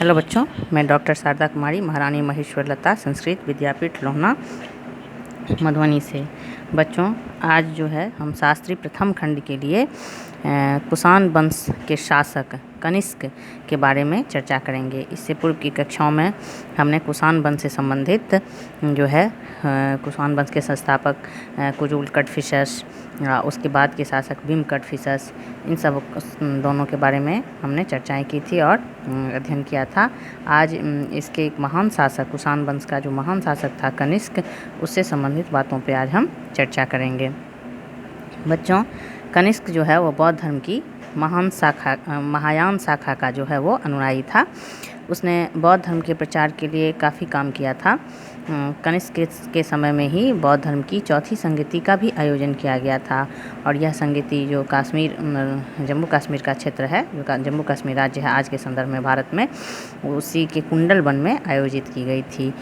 Hello बच्चों, मैं doctor Sharda कुमारी, महारानी महेश्वर लता संस्कृत विद्यापीठ लोहना मधुबनी से। बच्चों, आज जो है हम शास्त्री प्रथम खंड के लिए कुषाण वंश के शासक कनिष्क के बारे में चर्चा करेंगे। इससे पूर्व की कक्षाओं में हमने कुषाण वंश से संबंधित जो है कुषाण वंश के संस्थापक कुजुल कटफिशस, उसके बाद के शासक भीम कटफिशस, इन सब दोनों के बारे में हमने चर्चाएं की थी और अध्ययन किया था। आज इसके एक महान शासक, कुषाण वंश का जो महान शासक था कनिष्क, उससे संबंधित बातों पे आज हम चर्चा करेंगे। बच्चों, कनिष्क जो है वो बौद्ध धर्म की महान शाखा, महायान शाखा का जो है वो अनुयायी था। उसने बौद्ध धर्म के प्रचार के लिए काफ़ी काम किया था। कनिष्क के समय में ही बौद्ध धर्म की चौथी संगति का भी आयोजन किया गया था और यह संगति जो कश्मीर, जम्मू कश्मीर का क्षेत्र है, जो जम्मू कश्मीर राज्य है आज के संदर्भ में भारत में, उसी के कुंडल वन में आयोजित की गई थी।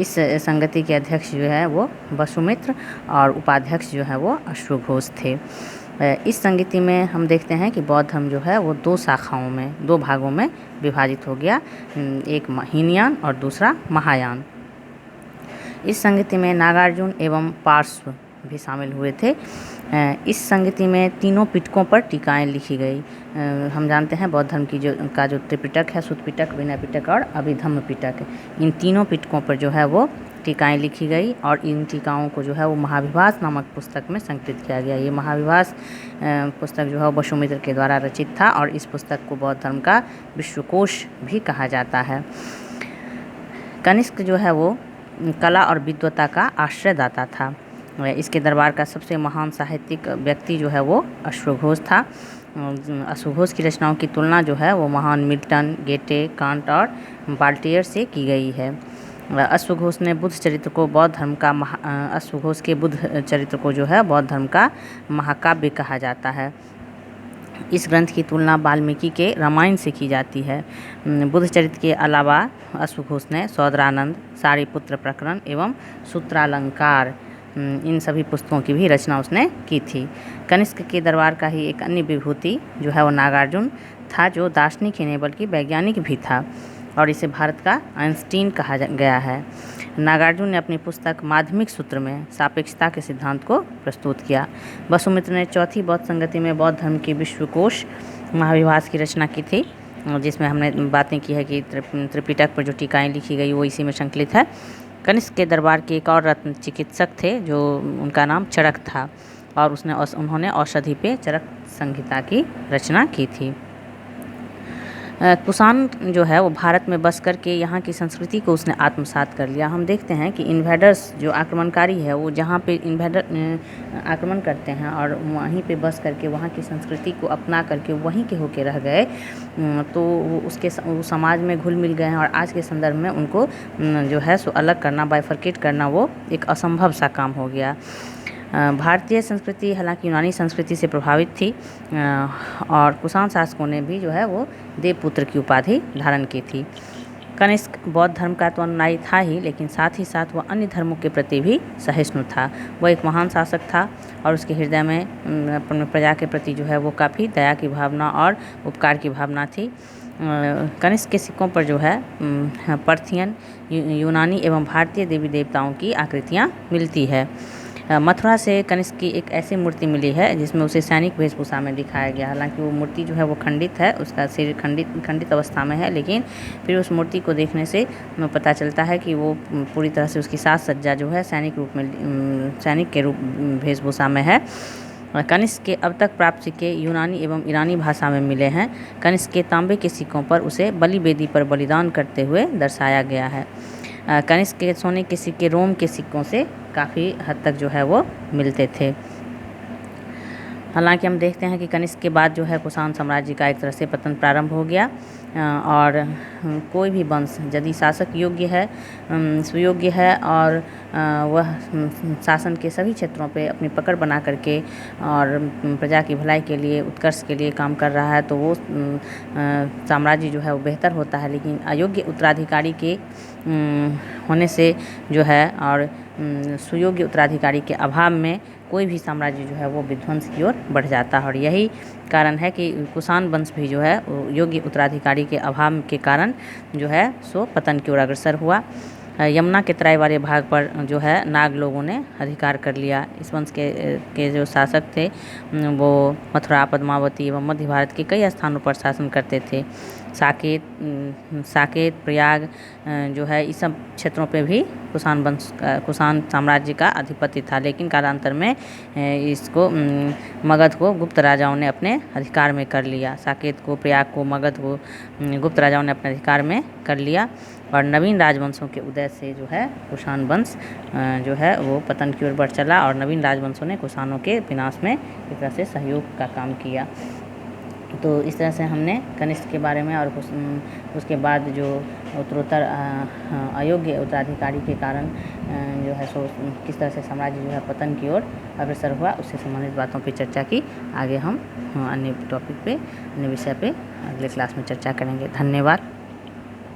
इस संगति के अध्यक्ष जो है वो वसुमित्र और उपाध्यक्ष जो है वो अश्वघोष थे। इस संगति में हम देखते हैं कि बौद्ध धर्म जो है वो दो शाखाओं में, दो भागों में विभाजित हो गया, एक हीनयान और दूसरा महायान। इस संगति में नागार्जुन एवं पार्श्व भी शामिल हुए थे। इस संगति में तीनों पिटकों पर टीकाएं लिखी गई। हम जानते हैं बौद्ध धर्म की जो त्रिपिटक है, सुत्त पिटक, विनय पिटक और अभिधम्म पिटक, इन तीनों पिटकों पर जो है वो टीकाएं लिखी गई और इन टीकाओं को जो है वो महाविभास नामक पुस्तक में संकलित किया गया। ये महाविभास पुस्तक जो है वसुमित्र के द्वारा रचित था और इस पुस्तक को बौद्ध धर्म का विश्वकोश भी कहा जाता है। कनिष्क जो है वो कला और विद्वता का आश्रयदाता था। इसके दरबार का सबसे महान साहित्यिक व्यक्ति जो है वो अश्वघोष था। अश्वघोष की रचनाओं की तुलना जो है वो महान मिल्टन, गेटे, कांट और बाल्टियर से की गई है। अश्वघोष ने बुद्ध चरित्र को बौद्ध धर्म का अश्वघोष के बुद्ध चरित्र को जो है बौद्ध धर्म का महाकाव्य कहा जाता है। इस ग्रंथ की तुलना वाल्मीकि के रामायण से की जाती है। बुद्ध चरित्र के अलावा अश्वघोष ने सौदरानंद, सारिपुत्र प्रकरण एवं सूत्रालंकार, इन सभी पुस्तकों की भी रचना उसने की थी। कनिष्क के दरबार का ही एक अन्य विभूति जो है वो नागार्जुन था, जो दार्शनिक ही नहीं बल्कि वैज्ञानिक भी था और इसे भारत का आइंस्टीन कहा गया है। नागार्जुन ने अपनी पुस्तक माध्यमिक सूत्र में सापेक्षता के सिद्धांत को प्रस्तुत किया। वसुमित्र ने चौथी बौद्ध संगति में बौद्ध धर्म की विश्वकोश महाविभास की रचना की थी, जिसमें हमने बातें की है कि त्रिपिटक पर जो टीकाएं लिखी गई वो इसी में संकलित है। कनिष्क के दरबार के एक और रत्न चिकित्सक थे जो उनका नाम चरक था और उन्होंने औषधि पे चरक संहिता की रचना की थी। कुषाण जो है वो भारत में बस करके यहाँ की संस्कृति को उसने आत्मसात कर लिया। हम देखते हैं कि इन्वेडर्स जो आक्रमणकारी है वो जहाँ पे इन्वेडर आक्रमण करते हैं और वहीं पे बस करके वहाँ की संस्कृति को अपना करके वहीं के होके रह गए, तो उसके समाज में घुल मिल गए हैं और आज के संदर्भ में उनको जो है सो अलग करना, बाइफरकेट करना, वो एक असंभव सा काम हो गया। भारतीय संस्कृति हालांकि यूनानी संस्कृति से प्रभावित थी और कुषाण शासकों ने भी जो है वो देवपुत्र की उपाधि धारण की थी। कनिष्क बौद्ध धर्म का तो अनुयायी था ही, लेकिन साथ ही साथ वह अन्य धर्मों के प्रति भी सहिष्णु था। वह एक महान शासक था और उसके हृदय में अपने प्रजा के प्रति जो है वो काफ़ी दया की भावना और उपकार की भावना थी। कनिष्क के सिक्कों पर जो है पार्थियन, यूनानी एवं भारतीय देवी देवताओं की आकृतियाँ मिलती है। मथुरा से कनिष्क की एक ऐसी मूर्ति मिली है जिसमें उसे सैनिक वेशभूषा में दिखाया गया। हालांकि वो मूर्ति जो है वो खंडित है, उसका शरीर खंडित अवस्था में है, लेकिन फिर उस मूर्ति को देखने से पता चलता है कि वो पूरी तरह से उसकी साज सज्जा जो है सैनिक के रूप वेशभूषा में है। कनिष्क के अब तक प्राप्त सिक्के यूनानी एवं ईरानी भाषा में मिले हैं। कनिष्क के तांबे के सिक्कों पर उसे बलि वेदी पर बलिदान करते हुए दर्शाया गया है। कनिष्क के सोने के सिक्के रोम के सिक्कों से काफ़ी हद तक जो है वो मिलते थे। हालांकि हम देखते हैं कि कनिष्क के बाद जो है कुषाण साम्राज्य का एक तरह से पतन प्रारंभ हो गया और कोई भी वंश यदि शासक योग्य है, सुयोग्य है और वह शासन के सभी क्षेत्रों पे अपनी पकड़ बना करके और प्रजा की भलाई के लिए, उत्कर्ष के लिए काम कर रहा है, तो वो साम्राज्य जो है वो बेहतर होता है। लेकिन अयोग्य उत्तराधिकारी के होने से जो है और सुयोग्य उत्तराधिकारी के अभाव में कोई भी साम्राज्य जो है वो विध्वंस की ओर बढ़ जाता है। और यही कारण है कि कुषाण वंश भी जो है योग्य उत्तराधिकारी के अभाव के कारण जो है सो पतन की ओर अग्रसर हुआ। यमुना के तराई वाले भाग पर जो है नाग लोगों ने अधिकार कर लिया। इस वंश के जो शासक थे वो मथुरा, पद्मावती एवं मध्य भारत के कई स्थानों पर शासन करते थे। साकेत, प्रयाग जो है इस सब क्षेत्रों पे भी कुषाण साम्राज्य का आधिपत्य था। लेकिन कालांतर में इसको मगध को गुप्त राजाओं ने अपने अधिकार में कर लिया। साकेत को, प्रयाग को, मगध को गुप्त राजाओं ने अपने अधिकार में कर लिया। और नवीन राजवंशों के उदय से जो है कुषाण वंश जो है वो पतन की ओर बढ़ चला और नवीन राजवंशों ने कुषाणों के विनाश में एक तरह से सहयोग का काम किया। तो इस तरह से हमने कनिष्क के बारे में और उसके बाद जो उत्तरोत्तर अयोग्य उत्तराधिकारी के कारण जो है सो किस तरह से साम्राज्य जो है पतन की ओर अग्रसर हुआ, उससे संबंधित बातों पर चर्चा की। आगे हम अन्य टॉपिक पे, अन्य विषय पे अगले क्लास में चर्चा करेंगे। धन्यवाद।